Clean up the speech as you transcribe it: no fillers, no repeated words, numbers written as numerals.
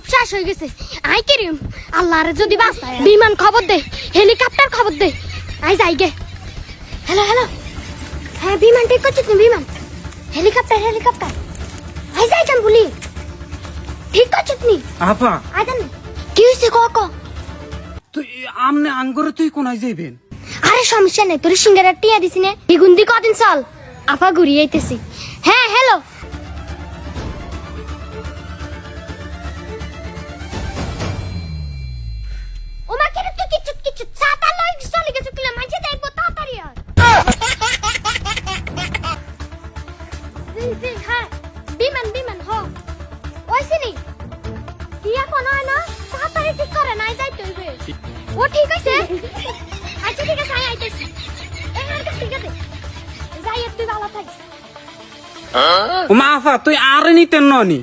শেষ হয়ে গেছে আই করিম আল্লাহরে যদি বাঁচায় বিমান খবর দে হেলিকপ্টার খবর দে আই যাই গে হ্যালো হ্যালো হ্যাঁ বিমান ঠিক করছিস বিমান হেলিকপ্টার হেলিকপ্টার আই যাই কেন বলি ঠিক করছিস নি আপা আই জান কি হইছে ক তুই আমনে আঙ্গুরে তুই কোনায় যাইবেন? আরে সমস্যা নেই তোর সিঙ্গারা টিয়া দিছি নে দ্বিগুণ কদিন চল আপা ঘুরিয়ে আইতেছি হ্যাঁ হ্যালো ওমা কেন তুই কিছু ছাতা লই চলে গেছ কিলা মাঝে দেখবো তাড়াতাড়ি আর জি হ্যাঁ বিমান হো ওইছে নি টিয়া কোন হয় না তাড়াতাড়ি ঠিক করে নাই যাইতে হইবে ও ঠিক আছে আচ্ছা ঠিক আছে আমি আইতেছি ঠিক আছে যাই তুই ভালো থাকিস ও মা আপা তুই আর নিতেন ননি